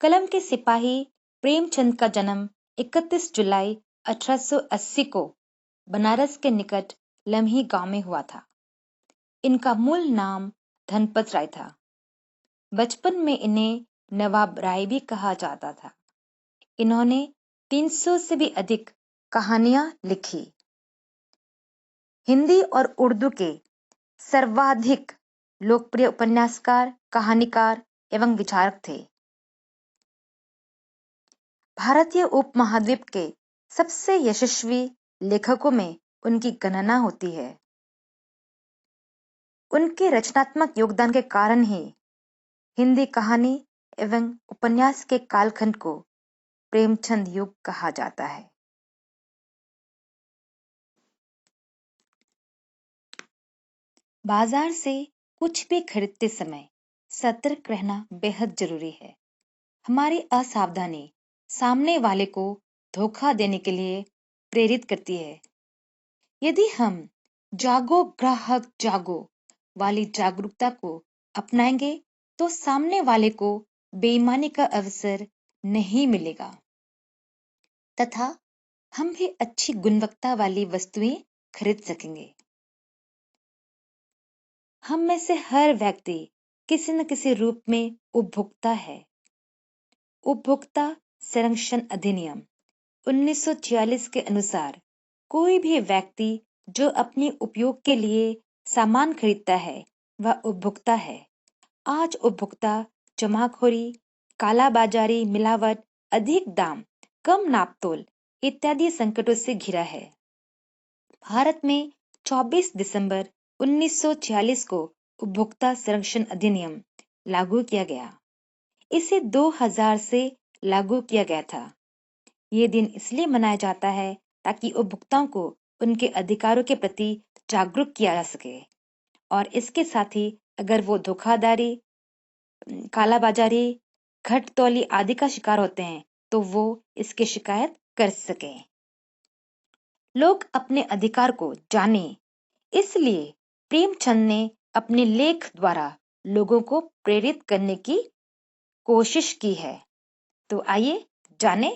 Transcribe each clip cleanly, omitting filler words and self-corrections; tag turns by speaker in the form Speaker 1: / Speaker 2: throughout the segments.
Speaker 1: कलम के सिपाही प्रेमचंद का जन्म 31 जुलाई 1880 को बनारस के निकट लम्ही गांव में हुआ था। इनका मूल नाम धनपत राय था। बचपन में इन्हें नवाब राय भी कहा जाता था। इन्होंने 300 से भी अधिक कहानियां लिखी। हिंदी और उर्दू के सर्वाधिक लोकप्रिय उपन्यासकार, कहानीकार एवं विचारक थे। भारतीय उपमहाद्वीप के सबसे यशस्वी लेखकों में उनकी गणना होती है। उनके रचनात्मक योगदान के कारण ही हिंदी कहानी एवं उपन्यास के कालखंड को प्रेमचंद युग कहा जाता है। बाजार से कुछ भी खरीदते समय सतर्क रहना बेहद जरूरी है। हमारी असावधानी सामने वाले को धोखा देने के लिए प्रेरित करती है। यदि हम जागो ग्राहक जागो वाली जागरूकता को अपनाएंगे तो सामने वाले को बेईमानी का अवसर नहीं मिलेगा तथा हम भी अच्छी गुणवत्ता वाली वस्तुएं खरीद सकेंगे। हम में से हर व्यक्ति किसी न किसी रूप में उपभोक्ता है। उपभोक्ता संरक्षण अधिनियम 1946 के अनुसार कोई भी व्यक्ति जो अपने उपयोग के लिए सामान खरीदता है वह उपभोक्ता है। आज उपभोक्ता जमाखोरी, कालाबाजारी, मिलावट, अधिक दाम, कम नापतोल इत्यादि संकटों से घिरा है। भारत में 24 दिसंबर 1946 को उपभोक्ता संरक्षण अधिनियम लागू किया गया। इसे 2000 से लागू किया गया था। ये दिन इसलिए मनाया जाता है ताकि उपभोक्ताओं को उनके अधिकारों के प्रति जागरूक किया जा सके और इसके साथ ही अगर वो धोखाधड़ी, कालाबाजारी, घटतौली आदि का शिकार होते हैं तो वो इसकी शिकायत कर सके। लोग अपने अधिकार को जाने, इसलिए प्रेमचंद ने अपने लेख द्वारा लोगों को प्रेरित करने की कोशिश की है। तो आइए जाने।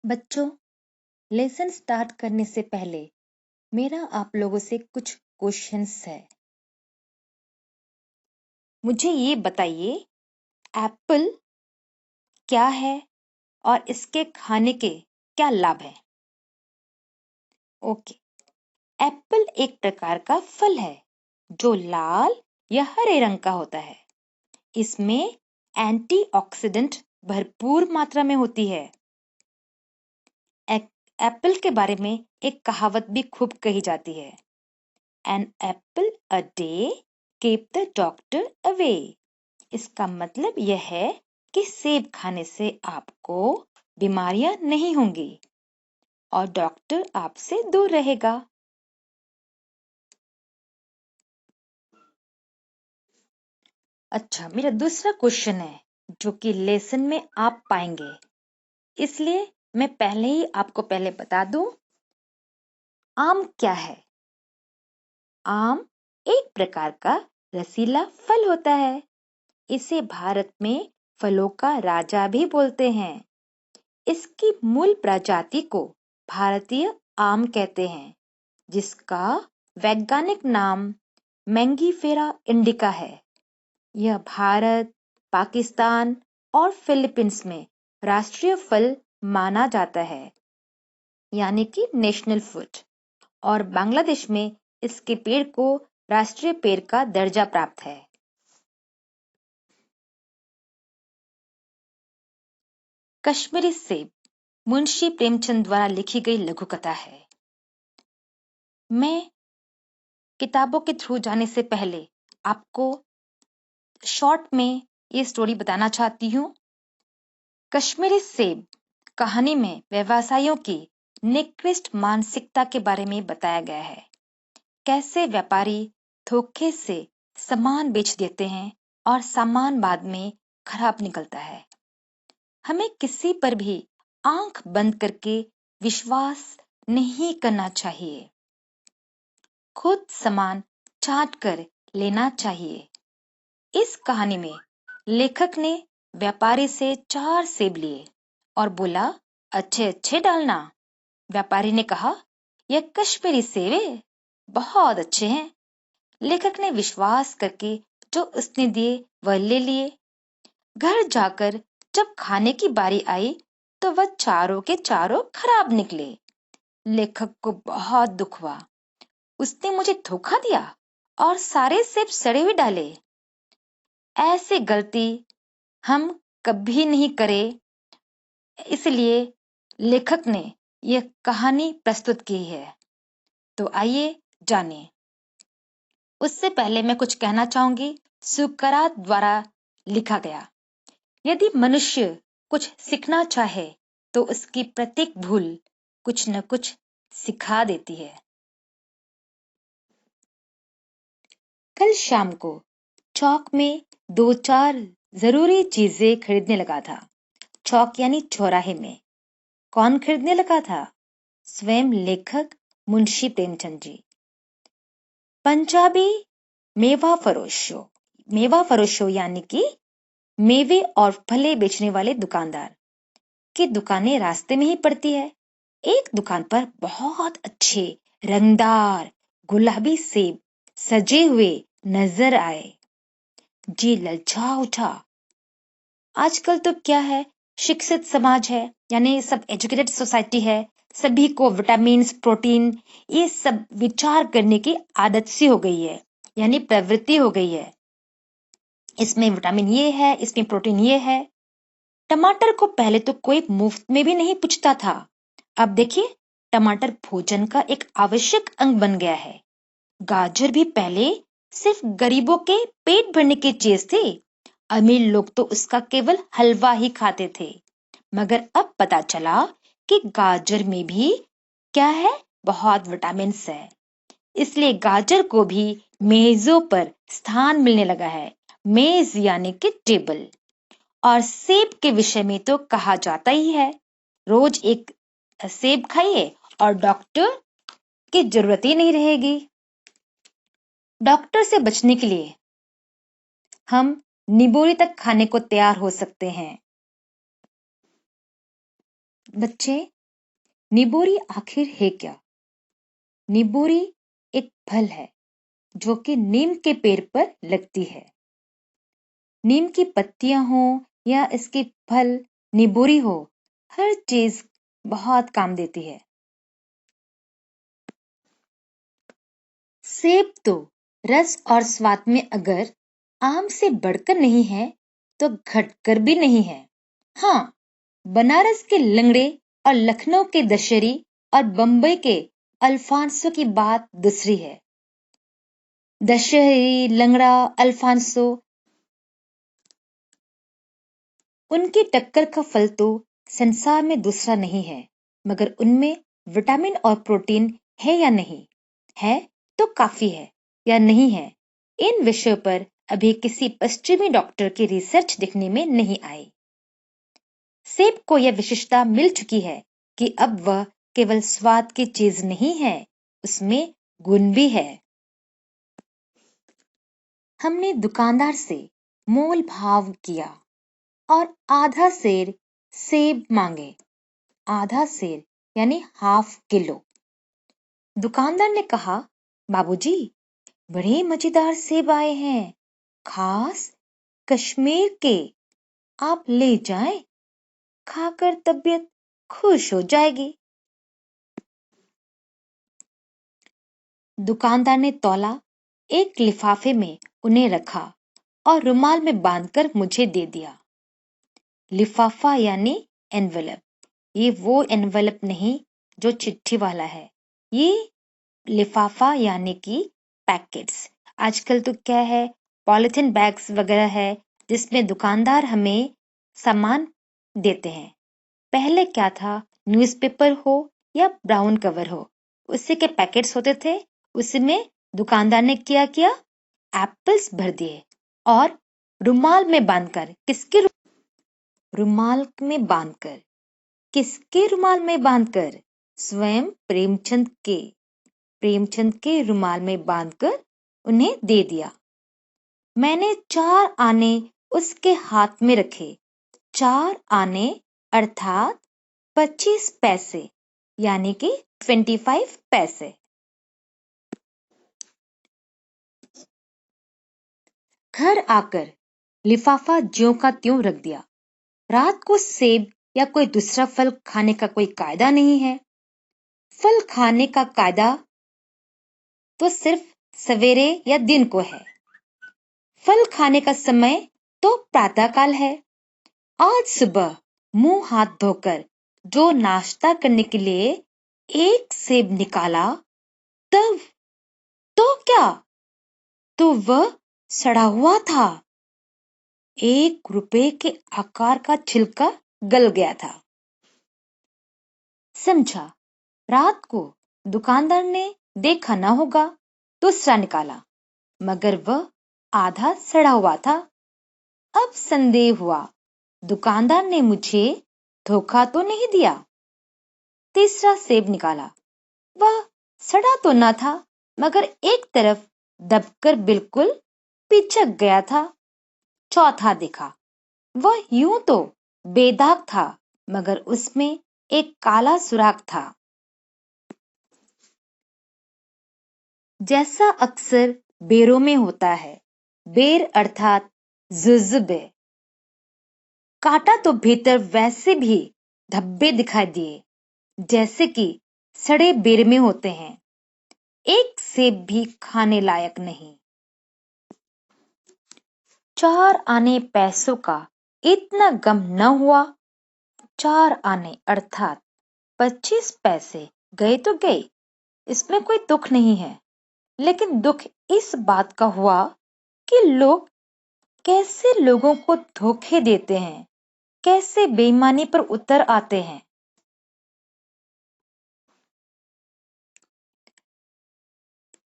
Speaker 1: बच्चों, लेसन स्टार्ट करने से पहले मेरा आप लोगों से कुछ क्वेश्चंस है। मुझे ये बताइए, एप्पल क्या है और इसके खाने के क्या लाभ हैं? ओके, एप्पल एक प्रकार का फल है जो लाल या हरे रंग का होता है। इसमें एंटीऑक्सीडेंट भरपूर मात्रा में होती है। एप्पल के बारे में एक कहावत भी खूब कही जाती है, an apple a day keep the doctor away. इसका मतलब यह है कि सेब खाने से आपको बीमारियां नहीं होंगी और डॉक्टर आपसे दूर रहेगा। अच्छा, मेरा दूसरा क्वेश्चन है जो कि लेसन में आप पाएंगे, इसलिए मैं पहले ही आपको बता दूं, आम क्या है? आम एक प्रकार का रसीला फल होता है। इसे भारत में फलों का राजा भी बोलते हैं। इसकी मूल प्रजाति को भारतीय आम कहते हैं, जिसका वैज्ञानिक नाम मैंगीफेरा इंडिका है। यह भारत, पाकिस्तान और फिलीपींस में राष्ट्रीय फल माना जाता है, यानी कि नेशनल फ्रूट, और बांग्लादेश में इसके पेड़ को राष्ट्रीय पेड़ का दर्जा प्राप्त है। कश्मीरी सेब मुंशी प्रेमचंद द्वारा लिखी गई लघु कथा है। मैं किताबों के थ्रू जाने से पहले आपको शॉर्ट में ये स्टोरी बताना चाहती हूँ। कश्मीरी सेब कहानी में व्यवसायियों की निकृष्ट मानसिकता के बारे में बताया गया है। कैसे व्यापारी धोखे से सामान बेच देते हैं और सामान बाद में खराब निकलता है। हमें किसी पर भी आंख बंद करके विश्वास नहीं करना चाहिए। खुद सामान छांट कर लेना चाहिए। इस कहानी में लेखक ने व्यापारी से 4 सेब लिए और बोला, अच्छे अच्छे डालना। व्यापारी ने कहा, यह कश्मीरी सेब है, बहुत अच्छे हैं। लेखक ने विश्वास करके जो उसने दिए वह ले लिए। घर जाकर जब खाने की बारी आई तो वह चारों के चारों खराब निकले। लेखक को बहुत दुख हुआ। उसने मुझे धोखा दिया और सारे सेब सड़े हुए डाले। ऐसी गलती हम कभी नहीं करें, इसलिए लेखक ने यह कहानी प्रस्तुत की है। तो आइए जानें। उससे पहले मैं कुछ कहना चाहूंगी। सुकरात द्वारा लिखा गया। यदि मनुष्य कुछ सीखना चाहे तो उसकी प्रत्येक भूल कुछ न कुछ सिखा देती है। कल शाम को चौक में 2-4 जरूरी चीजें खरीदने लगा था। चौक यानी चौराहे में। कौन खरीदने लगा था? स्वयं लेखक मुंशी प्रेमचंद जी। पंजाबी मेवा फरोशो यानी कि मेवे और फले बेचने वाले दुकानदार की दुकानें रास्ते में ही पड़ती है। एक दुकान पर बहुत अच्छे रंगदार गुलाबी सेब सजे हुए नजर आए। जी ललचा उठा। आजकल तो क्या है, शिक्षित समाज है, यानी सब एजुकेटेड सोसाइटी है। सभी को विटामिन, प्रोटीन, ये सब विचार करने की आदत सी हो गई है, यानी प्रवृत्ति हो गई है। इसमें विटामिन ये है, इसमें प्रोटीन ये है। टमाटर को पहले तो कोई मुफ्त में भी नहीं पूछता था। अब देखिए, टमाटर भोजन का एक आवश्यक अंग बन गया है। गाजर भी पहले सिर्फ गरीबों के पेट भरने की चीज थी। अमीर लोग तो उसका केवल हलवा ही खाते थे। मगर अब पता चला कि गाजर में भी क्या है, बहुत विटामिन है। इसलिए गाजर को भी मेजों पर स्थान मिलने लगा है। मेज यानी कि टेबल। और सेब के विषय में तो कहा जाता ही है, रोज एक सेब खाइए और डॉक्टर की जरूरत ही नहीं रहेगी। डॉक्टर से बचने के लिए हम निबोरी तक खाने को तैयार हो सकते हैं। बच्चे, निबोरी आखिर है क्या? निबोरी एक फल है जो कि नीम के पेड़ पर लगती है। नीम की पत्तियां हो या इसके फल निबोरी हो, हर चीज बहुत काम देती है। सेब तो रस और स्वाद में अगर आम से बढ़कर नहीं है तो घटकर भी नहीं है। हाँ, बनारस के लंगड़े और लखनऊ के दशहरी और बंबई के अल्फांसो की बात दूसरी है। दशहरी, लंगड़ा, अल्फांसो, उनकी टक्कर का फल तो संसार में दूसरा नहीं है। मगर उनमें विटामिन और प्रोटीन है या नहीं है तो काफी है या नहीं है, इन विषयों पर अभी किसी पश्चिमी डॉक्टर की रिसर्च दिखने में नहीं आई। सेब को यह विशेषता मिल चुकी है कि अब वह केवल स्वाद की चीज नहीं है, उसमें गुण भी है। हमने दुकानदार से मोल भाव किया और आधा सेर सेब मांगे। आधा सेर यानी हाफ किलो। दुकानदार ने कहा, बाबूजी, बड़े मजेदार सेब आए हैं, खास कश्मीर के, आप ले जाएं, खाकर तबीयत खुश हो जाएगी। दुकानदार ने तौला, एक लिफाफे में उन्हें रखा और रुमाल में बांधकर मुझे दे दिया। लिफाफा यानी एनवेलप। ये वो एनवेलप नहीं जो चिट्ठी वाला है, ये लिफाफा यानी कि पैकेट्स। आजकल तो क्या है, पॉलिथीन बैग्स वगैरह है जिसमें दुकानदार हमें सामान देते हैं। पहले क्या था, न्यूज़पेपर हो या ब्राउन कवर हो, उसी के पैकेट्स होते थे। उसमें दुकानदार ने क्या किया, एप्पल्स भर दिए और रुमाल में बांधकर, किसके रुमाल में बांधकर, स्वयं प्रेमचंद के रुमाल में बांधकर उन्हें दे दिया। मैंने 4 आने उसके हाथ में रखे। 4 आने अर्थात 25 पैसे, यानी कि 25 पैसे। घर आकर लिफाफा ज्यों का त्यों रख दिया। रात को सेब या कोई दूसरा फल खाने का कोई कायदा नहीं है। फल खाने का कायदा तो सिर्फ सवेरे या दिन को है। फल खाने का समय तो प्रातःकाल है। आज सुबह मुंह हाथ धोकर जो नाश्ता करने के लिए एक सेब निकाला, तब तो क्या, तो वह सड़ा हुआ था। 1 रुपए के आकार का छिलका गल गया था। समझा, रात को दुकानदार ने देखा ना होगा, दूसरा निकाला, मगर वह आधा सड़ा हुआ था। अब संदेह हुआ, दुकानदार ने मुझे धोखा तो नहीं दिया। तीसरा सेब निकाला, वह सड़ा तो ना था, मगर एक तरफ दबकर बिल्कुल पिचक गया था। चौथा देखा, वह यूं तो बेदाग था, मगर उसमें एक काला सुराख था। जैसा अक्सर बेरों में होता है। बेर अर्थात जुजुबे। काटा तो भीतर वैसे भी धब्बे दिखाई दिए, जैसे कि सड़े बेर में होते हैं। एक सेब भी खाने लायक नहीं। 4 आने पैसों का इतना गम न हुआ। 4 आने अर्थात 25 पैसे गए तो गए, इसमें कोई दुख नहीं है। लेकिन दुख इस बात का हुआ कि लोग कैसे लोगों को धोखे देते हैं, कैसे बेईमानी पर उतर आते हैं।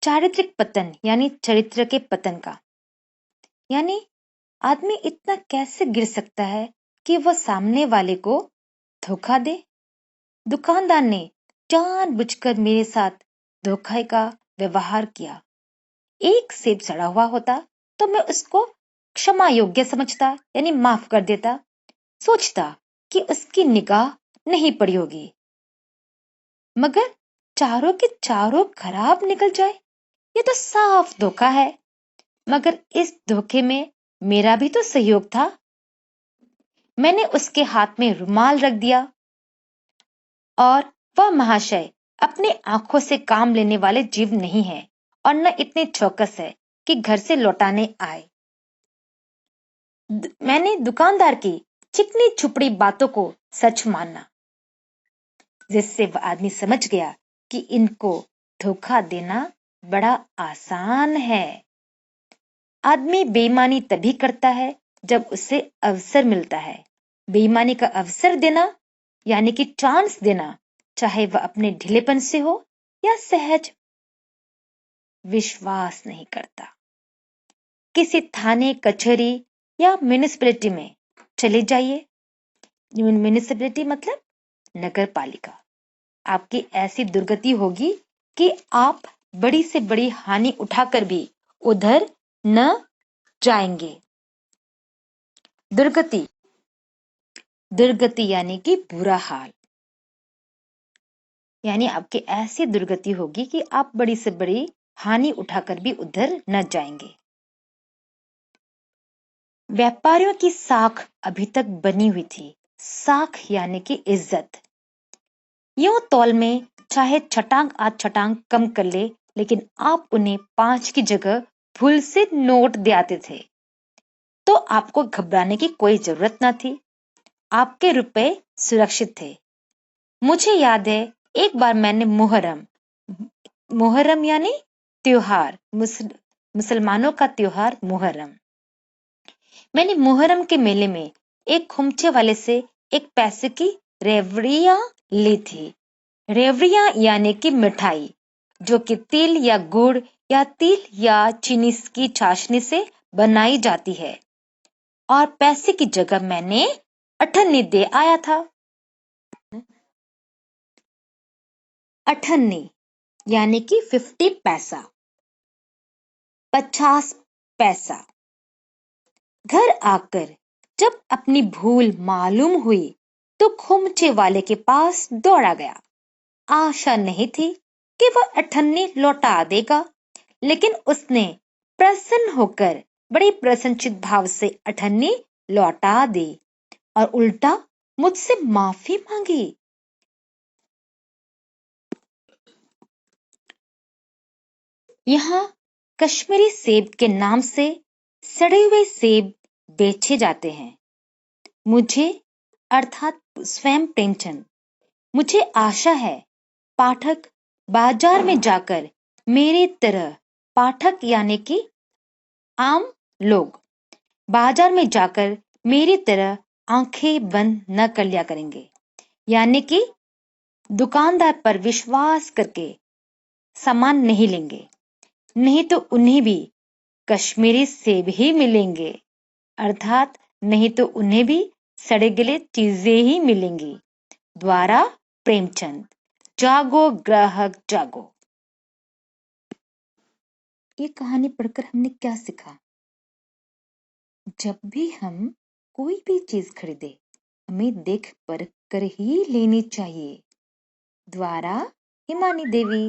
Speaker 1: चारित्रिक पतन यानी चरित्र के पतन का, यानी आदमी इतना कैसे गिर सकता है कि वह सामने वाले को धोखा दे। दुकानदार ने जानबूझकर मेरे साथ धोखे का व्यवहार किया। एक सेब सड़ा हुआ होता तो मैं उसको क्षमा योग्य समझता, यानी माफ कर देता। सोचता कि उसकी निगाह नहीं पड़ी होगी, मगर चारों के चारों खराब निकल जाए, ये तो साफ धोखा है। मगर इस धोखे में मेरा भी तो सहयोग था। मैंने उसके हाथ में रुमाल रख दिया और वह महाशय अपने आंखों से काम लेने वाले जीव नहीं है और न इतने चौकस है कि घर से लौटाने आए। मैंने दुकानदार की चिकनी छुपड़ी बातों को सच माना, जिससे वह आदमी समझ गया कि इनको धोखा देना बड़ा आसान है। आदमी बेईमानी तभी करता है जब उसे अवसर मिलता है। बेईमानी का अवसर देना यानी कि चांस देना, चाहे वह अपने ढीलेपन से हो या सहज। विश्वास नहीं करता। किसी थाने, कचहरी या म्युनिसिपैलिटी में चले जाइए। म्युनिसिपैलिटी मतलब नगर पालिका। आपकी ऐसी दुर्गति होगी कि आप बड़ी से बड़ी हानि उठाकर भी उधर न जाएंगे। दुर्गति, दुर्गति यानी कि बुरा हाल, यानी आपकी ऐसी दुर्गति होगी कि आप बड़ी से बड़ी हानि उठाकर भी उधर न जाएंगे। व्यापारियों की साख अभी तक बनी हुई थी। साख यानी कि इज्जत। यूं तौल में चाहे छटांग आज छटांग कम कर ले, लेकिन आप उन्हें 5 की जगह भूल से नोट दे आते थे, तो आपको घबराने की कोई जरूरत न थी। आपके रुपए सुरक्षित थे। मुझे याद है, एक बार मैंने मुहर्रम यानी त्योहार, मुसलमानों का त्योहार मुहर्रम, मैंने मुहर्रम के मेले में एक खुमचे वाले से 1 पैसे की रेवड़ियां ली थी। रेवड़ियां यानी कि मिठाई, जो कि तिल या गुड़ या तिल या चीनी की चाशनी से बनाई जाती है, और पैसे की जगह मैंने अठन्नी दे आया था। अठन्नी यानी कि 50 पैसा, 50 पैसा। घर आकर जब अपनी भूल मालूम हुई तो खोमचे वाले के पास दौड़ा गया। आशा नहीं थी कि वह अठन्नी लौटा देगा, लेकिन उसने प्रसन्न होकर बड़े प्रसन्नचित भाव से अठन्नी लौटा दी और उल्टा मुझसे माफी मांगी। यहाँ कश्मीरी सेब के नाम से सड़े हुए सेब बेचे जाते हैं। मुझे अर्थात स्वयं प्रेमचंद, मुझे आशा है पाठक बाजार में जाकर मेरी तरह पाठक यानी कि आम लोग बाजार में जाकर मेरी तरह आंखें बंद न कर लिया करेंगे, यानी कि दुकानदार पर विश्वास करके सामान नहीं लेंगे, नहीं तो उन्हें भी कश्मीरी सेब ही मिलेंगे, अर्थात नहीं तो उन्हें भी सड़े गले चीजें ही मिलेंगी। द्वारा प्रेमचंद। जागो ग्राहक जागो। ये कहानी पढ़कर हमने क्या सीखा? जब भी हम कोई भी चीज खरीदे हमें देख परख कर ही लेनी चाहिए। द्वारा हिमानी देवी।